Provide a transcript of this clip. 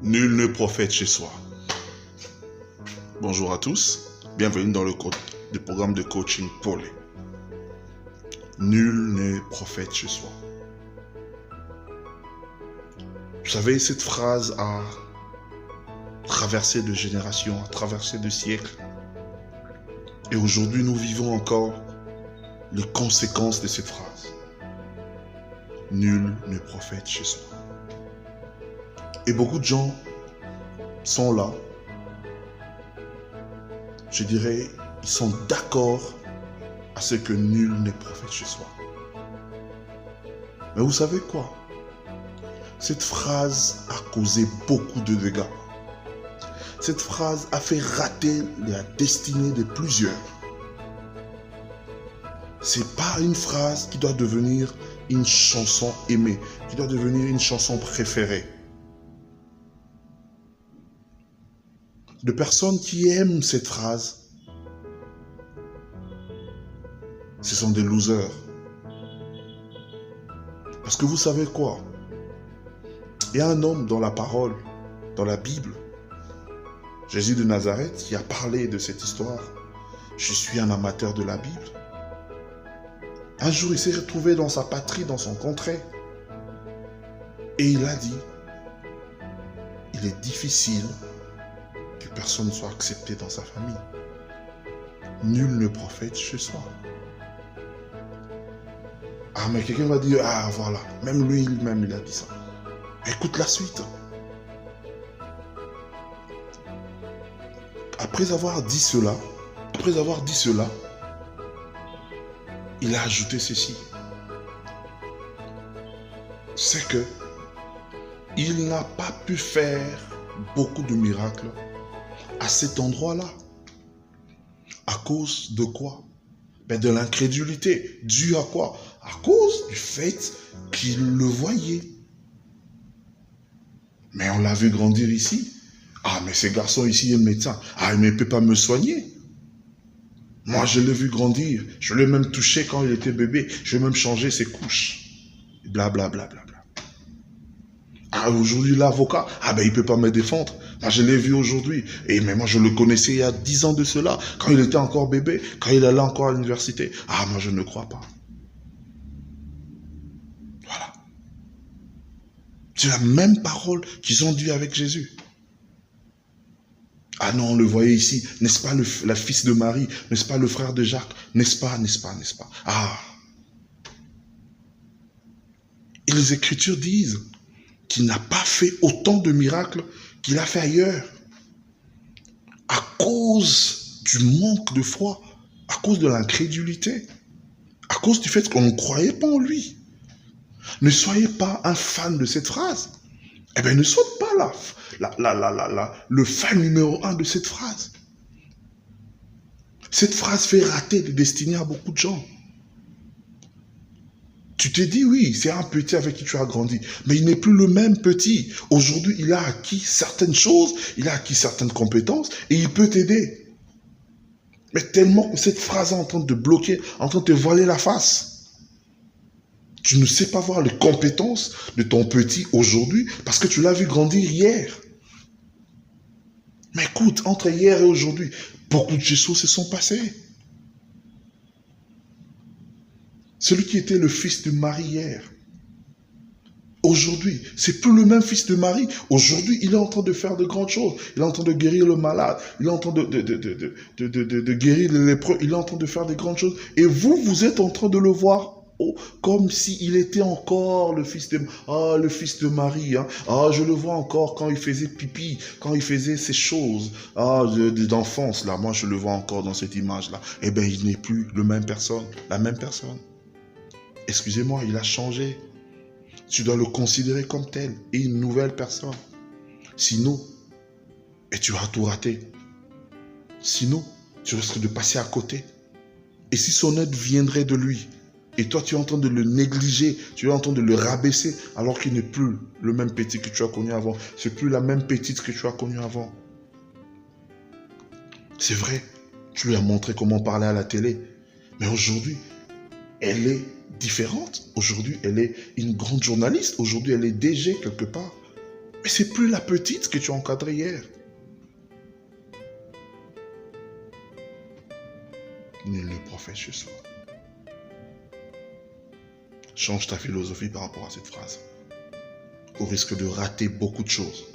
Nul ne prophète chez soi. Bonjour à tous, bienvenue dans le programme de coaching Paulé. Nul n'est prophète chez soi. Vous savez, cette phrase a traversé de générations, a traversé de siècles. Et aujourd'hui, nous vivons encore les conséquences de cette phrase. Nul n'est prophète chez soi. Et beaucoup de gens sont là. Je dirais, ils sont d'accord à ce que nul n'est prophète chez soi. Mais vous savez quoi? Cette phrase a causé beaucoup de dégâts. Cette phrase a fait rater la destinée de plusieurs. C'est pas une phrase qui doit devenir une chanson aimée, qui doit devenir une chanson préférée. De personnes qui aiment cette phrase, ce sont des losers. Parce que vous savez quoi? Il y a un homme dans la parole, dans la Bible, Jésus de Nazareth, qui a parlé de cette histoire. Je suis un amateur de la Bible. Un jour, il s'est retrouvé dans sa patrie, dans son contrée. Et il a dit, il est difficile que personne ne soit accepté dans sa famille. Nul ne prophète chez soi. Ah, mais quelqu'un va dire, ah voilà, même lui, même il a dit ça. Écoute la suite. Après avoir dit cela, il a ajouté ceci. C'est que il n'a pas pu faire beaucoup de miracles à cet endroit-là. À cause de quoi? De l'incrédulité. Dû à quoi? À cause du fait qu'il le voyait. Mais on l'a vu grandir ici. Ah, mais ce garçon ici est médecin. Ah, mais il ne peut pas me soigner. Moi, je l'ai vu grandir. Je l'ai même touché quand il était bébé. Je l'ai même changé ses couches. Blablabla. Ah, aujourd'hui, l'avocat, il ne peut pas me défendre. Moi, je l'ai vu aujourd'hui. Mais moi, je le connaissais il y a 10 ans de cela, quand il était encore bébé, quand il allait encore à l'université. Ah, moi, je ne crois pas. Voilà. C'est la même parole qu'ils ont dit avec Jésus. Ah non, on le voyait ici. N'est-ce pas le fils de Marie? N'est-ce pas le frère de Jacques? N'est-ce pas? Ah. Et les Écritures disent qu'il n'a pas fait autant de miracles qu'il a fait ailleurs. À cause du manque de foi, à cause de l'incrédulité, à cause du fait qu'on ne croyait pas en lui. Ne soyez pas un fan de cette phrase. Ne soyez pas le fan numéro 1 de cette phrase. Cette phrase fait rater les destinées à beaucoup de gens. Tu te dis, oui, c'est un petit avec qui tu as grandi, mais il n'est plus le même petit. Aujourd'hui, il a acquis certaines choses, il a acquis certaines compétences et il peut t'aider. Mais tellement que cette phrase est en train de te bloquer, en train de te voiler la face. Tu ne sais pas voir les compétences de ton petit aujourd'hui parce que tu l'as vu grandir hier. Mais écoute, entre hier et aujourd'hui, beaucoup de choses se sont passées. Celui qui était le fils de Marie hier, aujourd'hui, c'est plus le même fils de Marie. Aujourd'hui, il est en train de faire de grandes choses. Il est en train de guérir le malade. Il est en train de guérir les lépreux. Il est en train de faire de grandes choses. Et vous êtes en train de le voir comme s'il était encore le fils de Marie. Hein. Ah, je le vois encore quand il faisait pipi, quand il faisait ces choses d'enfance. Là, moi, je le vois encore dans cette image-là. Il n'est plus la même personne. Excusez-moi, il a changé. Tu dois le considérer comme tel et une nouvelle personne. Sinon, tu vas tout rater. Sinon, tu risques de passer à côté. Et si son aide viendrait de lui, et toi tu es en train de le négliger, tu es en train de le rabaisser, alors qu'il n'est plus le même petit que tu as connu avant. C'est plus la même petite que tu as connue avant. C'est vrai, tu lui as montré comment parler à la télé. Mais aujourd'hui, elle est différente. Aujourd'hui, elle est une grande journaliste. Aujourd'hui, elle est DG quelque part. Mais c'est plus la petite que tu as encadrée hier. Nul ne prophète chez soi. Change ta philosophie par rapport à cette phrase, au risque de rater beaucoup de choses.